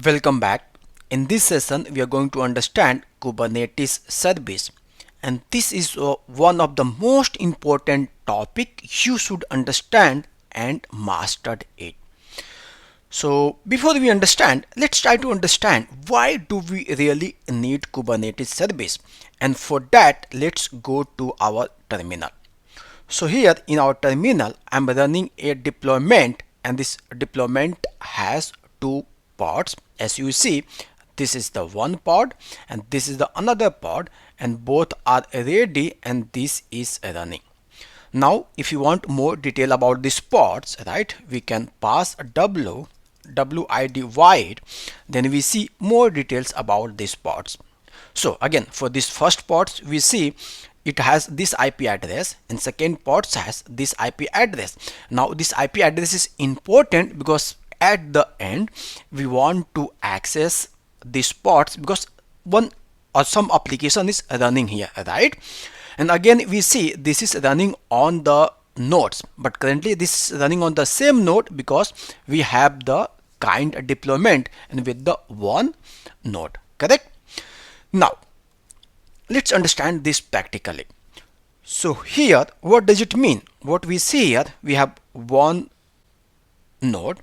Welcome back. In this session, we are going to understand Kubernetes service, and this is one of the most important topic you should understand and master it. So before we understand, let's try to understand why do we really need Kubernetes service, and for that, let's go to our terminal. So here in our terminal, I'm running a deployment, and this deployment has two pods. As you see, this is the one pod and this is the another pod, and both are ready and this is running. Now if you want more detail about these pods, right, we can pass a wid void, then we see more details about these pods. So again, for this first pods, we see it has this IP address, and second pods has this IP address. Now this IP address is important because at the end we want to access these pods because one or some application is running here, right? And again we see this is running on the nodes, but currently this is running on the same node because we have the kind deployment and with the one node, correct? Now let's understand this practically. So here, what does it mean? What we see here, we have one node.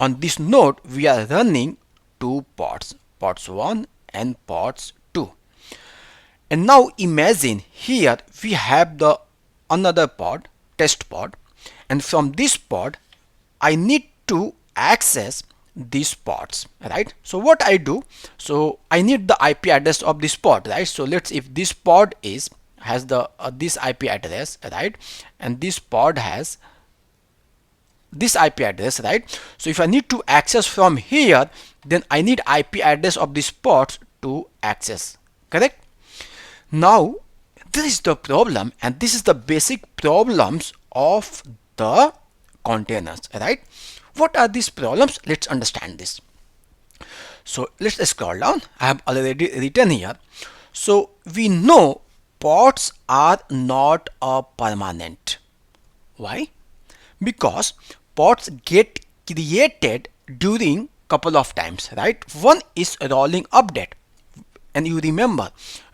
On this node, we are running two pods, pods 1 and pods 2. And now imagine here we have the another pod, test pod, and from this pod, I need to access these pods, right? So what I do, so I need the IP address of this pod, right? So let's, if this pod has the this IP address, right, and this pod has this IP address, right? So if I need to access from here, then I need IP address of this pods to access, correct? Now this is the problem, and this is the basic problems of the containers, right? What are these problems? Let's understand this. So let's scroll down. I have already written here. So we know pods are not a permanent. Why? Because pods get created during couple of times, right? One is rolling update. And you remember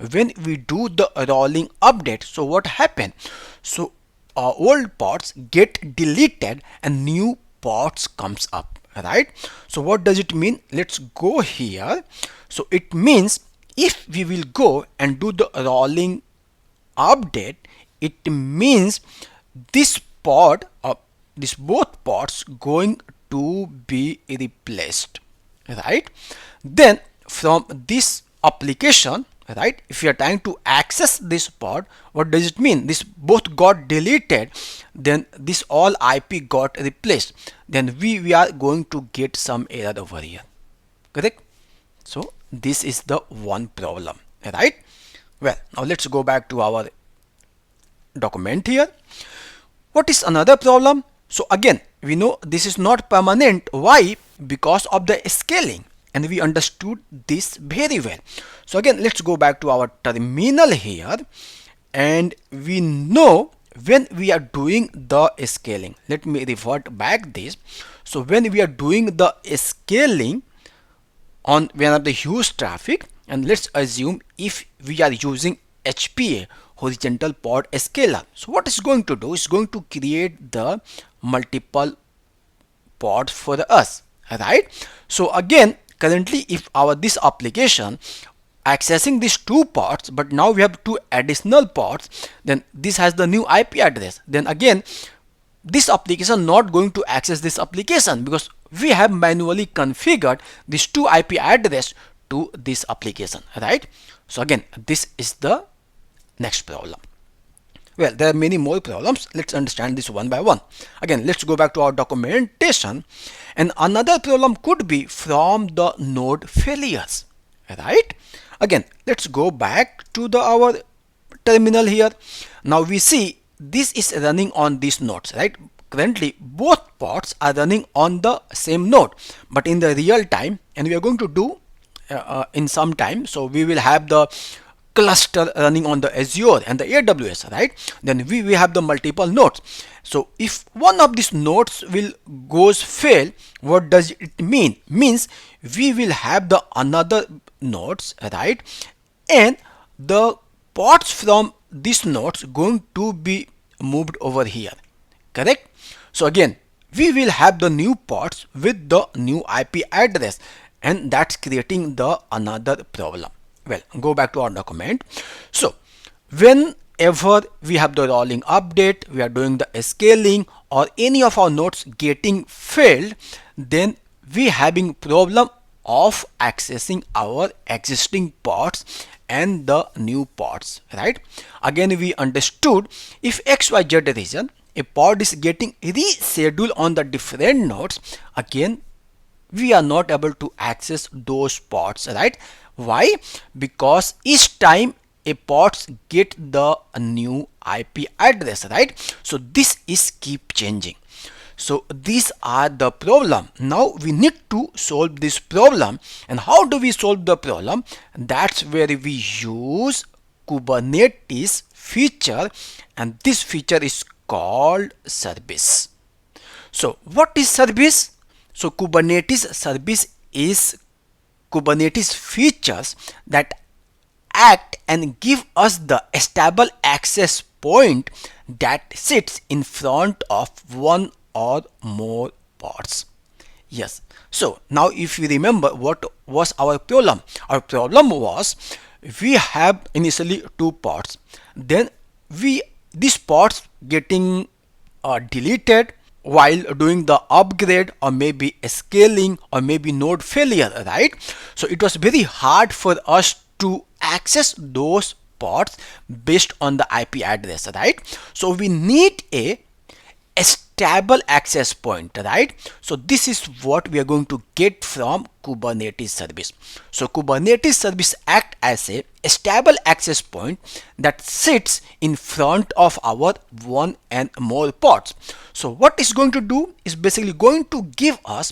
when we do the rolling update, so what happened? So old pods get deleted and new pods comes up, right? So what does it mean? Let's go here. So it means if we will go and do the rolling update, it means this pod or this both pods going to be replaced, right? Then from this application, right, if you are trying to access this pod, what does it mean? This both got deleted, then this all IP got replaced, then we are going to get some error over here, correct? So this is the one problem, right? Well, now let's go back to our document here. What is another problem? So again, we know this is not permanent. Why? Because of the scaling, and we understood this very well. So again, let's go back to our terminal here, and we know when we are doing the scaling, let me revert back this. So when we are doing the scaling on when of the huge traffic, and let's assume if we are using HPA, horizontal pod scaler, so what it's going to do is going to create the multiple pods for us, right? So again, currently if our this application accessing these two pods, but now we have two additional pods, then this has the new IP address, then again this application not going to access this application because we have manually configured these two IP address to this application, right? So again, this is the next problem. Well, there are many more problems. Let's understand this one by one. Again, let's go back to our documentation, and another problem could be from the node failures, right? Again, let's go back to our terminal here. Now we see this is running on these nodes, right? Currently both pods are running on the same node, but in the real time, and we are going to do in some time, so we will have the cluster running on the Azure and the AWS, right? Then we have the multiple nodes. So if one of these nodes will goes fail, what does it mean? Means we will have the another nodes, right? And the pods from these nodes going to be moved over here, correct? So again, we will have the new pods with the new IP address, and that's creating the another problem. Well, go back to our document. So whenever we have the rolling update, we are doing the scaling, or any of our nodes getting failed, then we having problem of accessing our existing pods and the new pods, right? Again, we understood if XYZ reason a pod is getting rescheduled on the different nodes, again we are not able to access those pods, right? Why? Because each time a pods get the new IP address, right? So this is keep changing. So these are the problem. Now we need to solve this problem. And how do we solve the problem? That's where we use Kubernetes feature, and this feature is called service. So what is service? So Kubernetes service is Kubernetes features that act and give us the stable access point that sits in front of one or more pods. Yes. So now if you remember what was our problem was we have initially two pods, then these pods getting deleted while doing the upgrade, or maybe scaling, or maybe node failure, right? So it was very hard for us to access those pods based on the IP address, right? So we need a stable access point, right? So this is what we are going to get from Kubernetes service. So Kubernetes service act as a stable access point that sits in front of our one and more pods. So what it's going to do is basically going to give us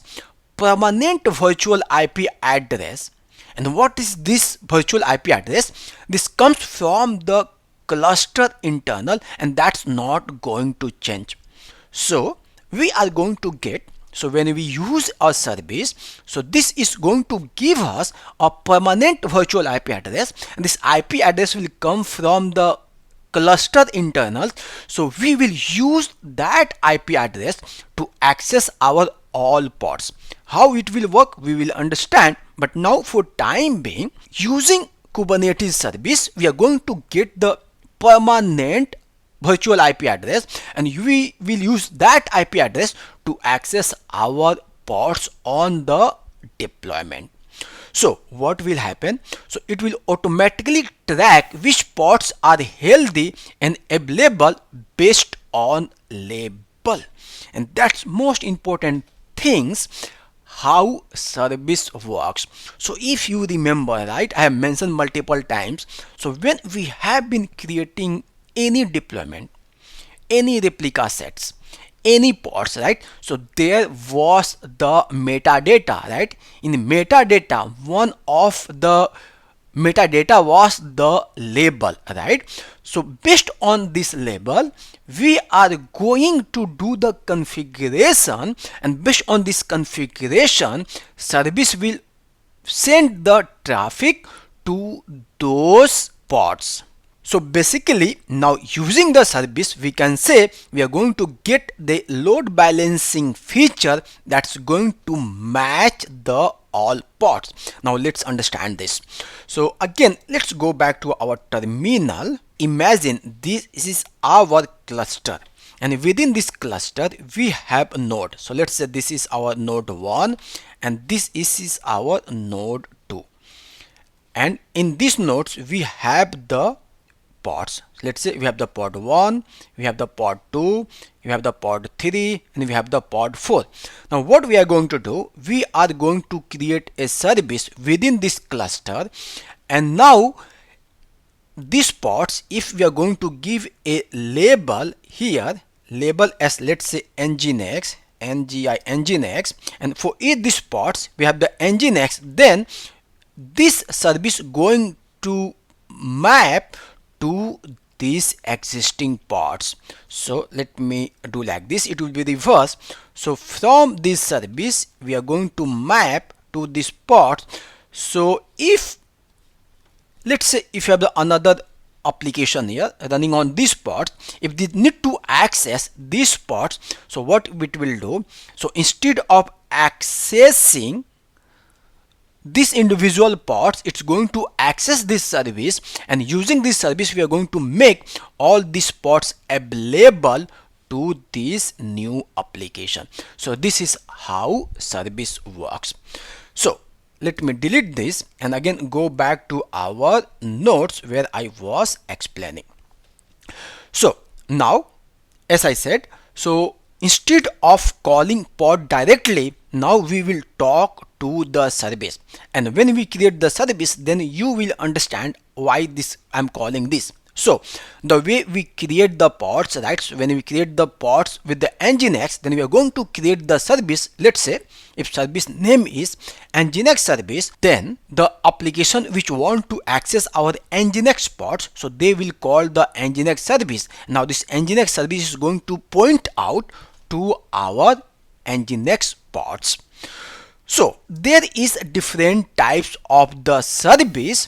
permanent virtual IP address. And what is this virtual IP address? This comes from the cluster internal, and that's not going to change. So we are going to get, so when we use a service, so this is going to give us a permanent virtual IP address, and this IP address will come from the cluster internal. So we will use that IP address to access our all pods. How it will work, we will understand, but now for time being, using Kubernetes service, we are going to get the permanent virtual IP address, and we will use that IP address to access our pods on the deployment. So what will happen? So it will automatically track which pods are healthy and available based on label, and that's most important things how service works. So if you remember, right, I have mentioned multiple times, so when we have been creating any deployment, any replica sets, any pods, right? So there was the metadata, right? In metadata, one of the metadata was the label, right? So based on this label, we are going to do the configuration, and based on this configuration, service will send the traffic to those pods. So basically now using the service, we can say we are going to get the load balancing feature that's going to match the all pods. Now let's understand this. So again, let's go back to our terminal. Imagine this is our cluster, and within this cluster we have a node. So let's say this is our node 1 and this is our node 2, and in these nodes we have the pods. Let's say we have the pod 1, we have the pod 2, we have the pod 3, and we have the pod 4. Now what we are going to do, we are going to create a service within this cluster, and now these pods, if we are going to give a label here, label as let's say nginx, nginx, and for each these pods we have the nginx, then this service going to map to these existing pods. So let me do like this, it will be reverse. So from this service we are going to map to this pods. So if, let's say, if you have the another application here running on this pod, if they need to access these pods, so what it will do, so instead of accessing this individual pods, it's going to access this service, and using this service we are going to make all these pods available to this new application. So this is how service works. So let me delete this and again go back to our notes where I was explaining. So now, as I said, so instead of calling pod directly, now we will talk to the service, and when we create the service, then you will understand why this I'm calling this. So the way we create the pods, right? So when we create the pods with the nginx, then we are going to create the service. Let's say if service name is nginx service, then the application which want to access our nginx pods, so they will call the nginx service. Now this nginx service is going to point out to our nginx pods. So there is different types of the service,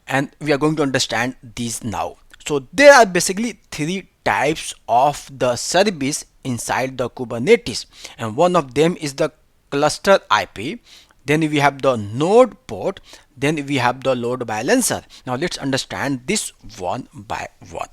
and we are going to understand these now. So there are basically three types of the service inside the Kubernetes, and one of them is the cluster IP. Then we have the NodePort. Then we have the load balancer. Now let's understand this one by one.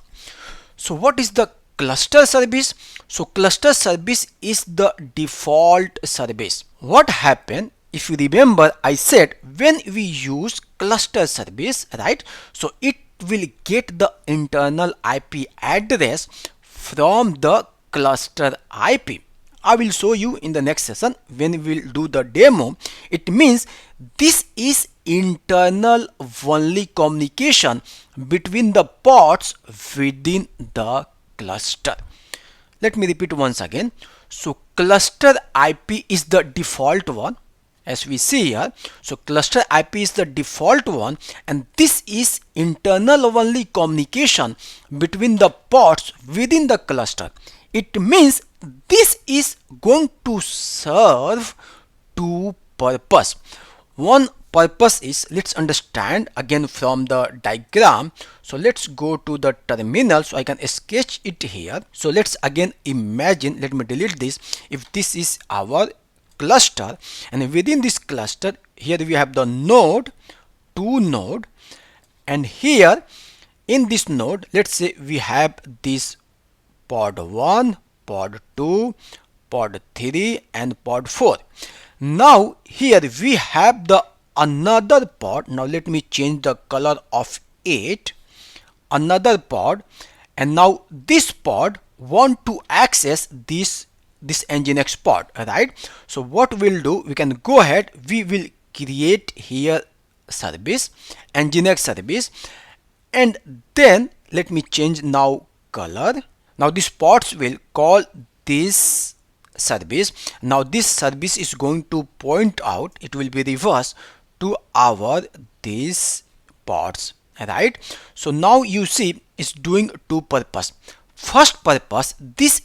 So what is the cluster service? So cluster service is the default service. What happened? If you remember, I said when we use cluster service, right? So it will get the internal IP address from the cluster IP. I will show you in the next session when we will do the demo. It means this is internal only communication between the pods within the cluster. Let me repeat once again. So cluster IP is the default one, as we see here. So cluster IP is the default one, and this is internal only communication between the pods within the cluster. It means this is going to serve two purpose. One purpose is, let's understand again from the diagram. So let's go to the terminal so I can sketch it here. So let's again imagine, let me delete this. If this is our cluster, and within this cluster here we have the node, two node, and here in this node, let's say we have this pod 1, pod 2, pod 3 and pod 4. Now here we have the another pod. Now let me change the color of it. Another pod, and now this pod want to access this nginx pod, right? So what we'll do, we can go ahead, we will create here service, nginx service, and then let me change now color. Now these pods will call this service. Now this service is going to point out, it will be reverse to our these pods, right? So now you see it's doing two purpose. First purpose, this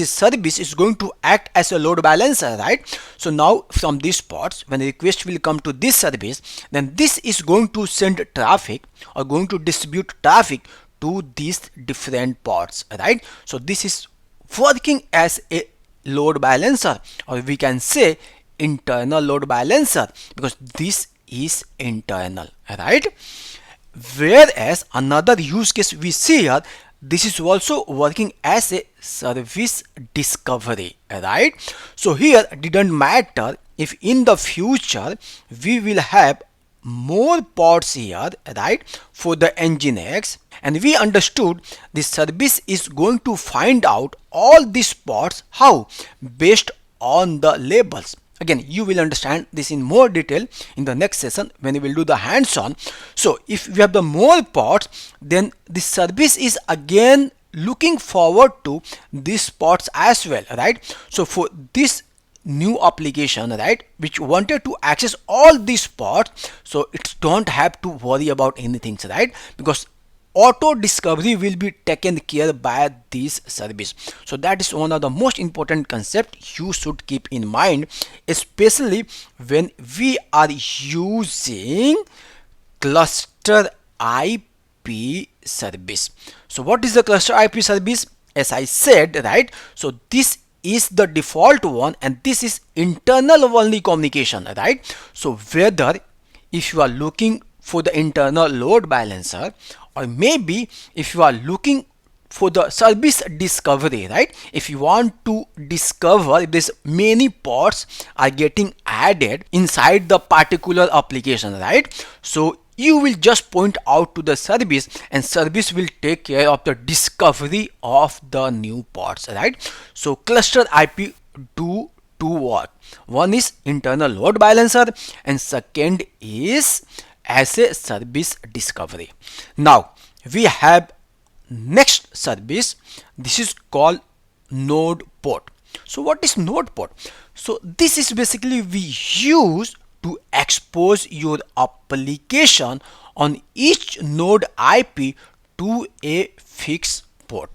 service is going to act as a load balancer, right? So now from these pods, when the request will come to this service, then this is going to send traffic or going to distribute traffic to these different pods, right? So this is working as a load balancer, or we can say internal load balancer, because this is internal, right? Whereas another use case we see here, this is also working as a service discovery, right? So here it didn't matter if in the future we will have more pods here, right, for the nginx, and we understood this service is going to find out all these pods. How? Based on the labels. Again, you will understand this in more detail in the next session when we will do the hands-on. So if we have the more pods, then the service is again looking forward to these pods as well, right? So for this new application, right, which wanted to access all these pods, so it don't have to worry about anything, right, because auto discovery will be taken care by this service. So that is one of the most important concept you should keep in mind, especially when we are using cluster IP service. So what is the cluster IP service? As I said, right, so this is the default one and this is internal only communication, right? So whether if you are looking for the internal load balancer, or maybe if you are looking for the service discovery, right, if you want to discover if there's many pods are getting added inside the particular application, right, so you will just point out to the service and service will take care of the discovery of the new pods, right? So cluster IP do two work. One is internal load balancer and second is as a service discovery. Now we have next service. This is called NodePort. So what is NodePort? So this is basically we use to expose your application on each node IP to a fixed port.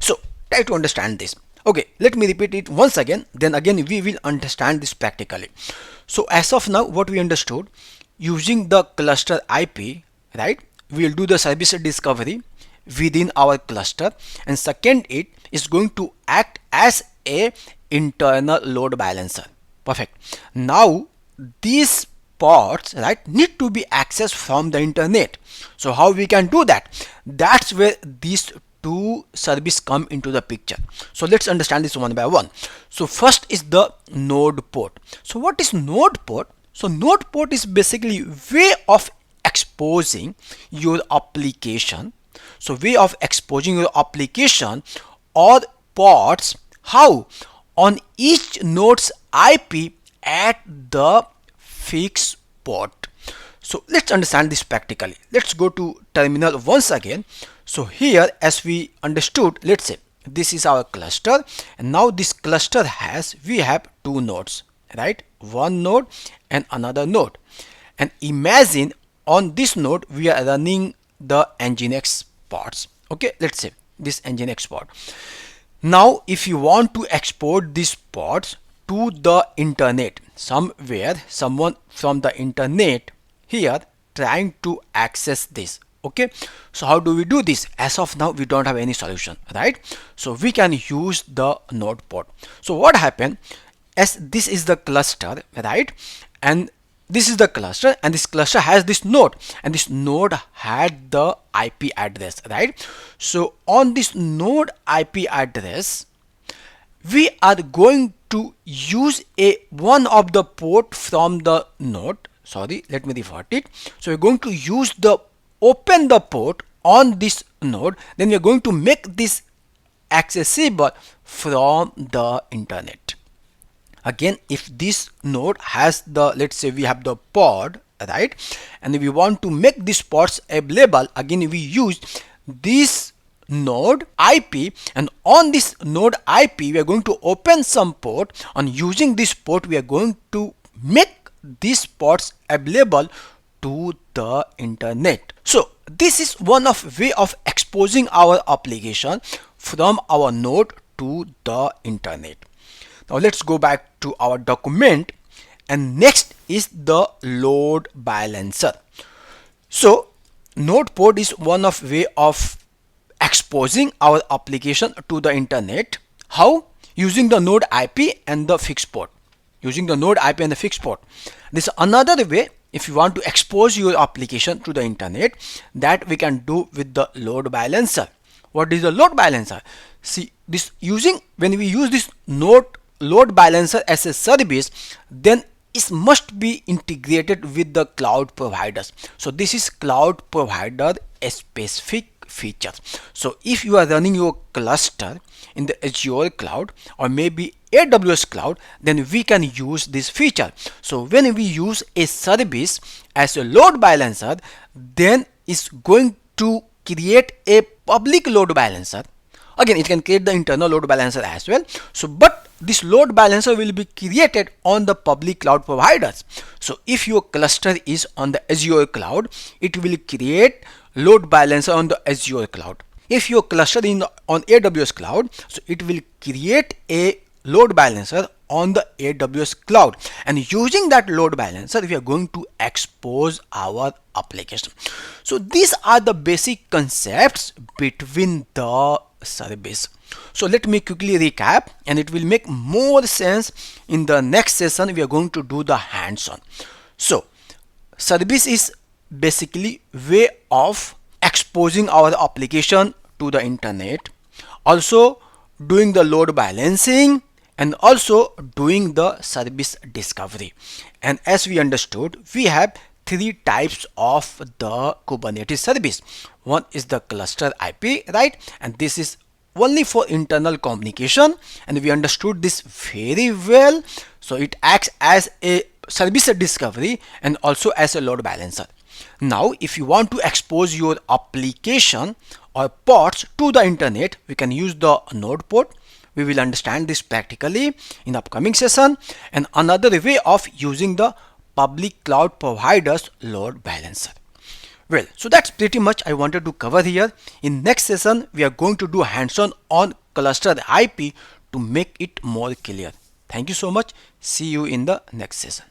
So try to understand this. Okay, let me repeat it once again, then again we will understand this practically. So as of now, what we understood, using the cluster IP, right, we will do the service discovery within our cluster, and second, it is going to act as a internal load balancer. Perfect. Now these pods, right, need to be accessed from the internet. So how we can do that? That's where these two services come into the picture. So let's understand this one by one. So first is the NodePort. So what is NodePort? So NodePort is basically way of exposing your application. So way of exposing your application or pods, how? On each node's IP at the fixed port. So let's understand this practically. Let's go to terminal once again. So here, as we understood, let's say this is our cluster, and now this cluster we have two nodes, right? One node and another node. And imagine on this node we are running the Nginx pods. Okay, let's say this Nginx pod. Now if you want to export these pods to the internet, somewhere someone from the internet here trying to access this. Okay, so how do we do this? As of now we don't have any solution, right? So we can use the NodePort. So what happened, as this is the cluster, right, and this is the cluster, and this cluster has this node, and this node had the IP address, right? So on this node IP address, we are going to use one of the port from the node. Sorry, let me revert it. So we're going to use open the port on this node, then we're going to make this accessible from the internet. Again, if this node has the, let's say we have the pod, right, and we want to make these pods available, again we use this node IP, and on this node IP we are going to open some port. On using this port, we are going to make these pods available to the internet. So this is one of way of exposing our application from our node to the internet. Now let's go back to our document, and next is the load balancer. So NodePort is one of way of exposing our application to the internet. How? Using the node IP and the fixed port. Using the node IP and the fixed port. This is another way if you want to expose your application to the internet, that we can do with the load balancer. What is the load balancer? See, this when we use this load balancer as a service, then it must be integrated with the cloud providers. So this is cloud provider specific feature. So if you are running your cluster in the Azure cloud or maybe AWS cloud, then we can use this feature. So when we use a service as a load balancer, then it's going to create a public load balancer Again, it can create the internal load balancer as well. So, but this load balancer will be created on the public cloud providers. So if your cluster is on the Azure cloud, it will create load balancer on the Azure cloud. If your cluster is on AWS cloud, so it will create a load balancer on the AWS cloud, and using that load balancer we are going to expose our application. So these are the basic concepts between the service. So let me quickly recap, and it will make more sense in the next session. We are going to do the hands-on. So service is basically way of exposing our application to the internet, also doing the load balancing, and also doing the service discovery. And as we understood, we have three types of the Kubernetes service. One is the cluster IP, right? And this is only for internal communication, and we understood this very well. So it acts as a service discovery and also as a load balancer. Now if you want to expose your application or pods to the internet, we can use the NodePort. We will understand this practically in upcoming session. And another way of using the public cloud providers load balancer. Well, so that's pretty much I wanted to cover here. In next session, we are going to do hands-on on cluster IP to make it more clear. Thank you so much. See you in the next session.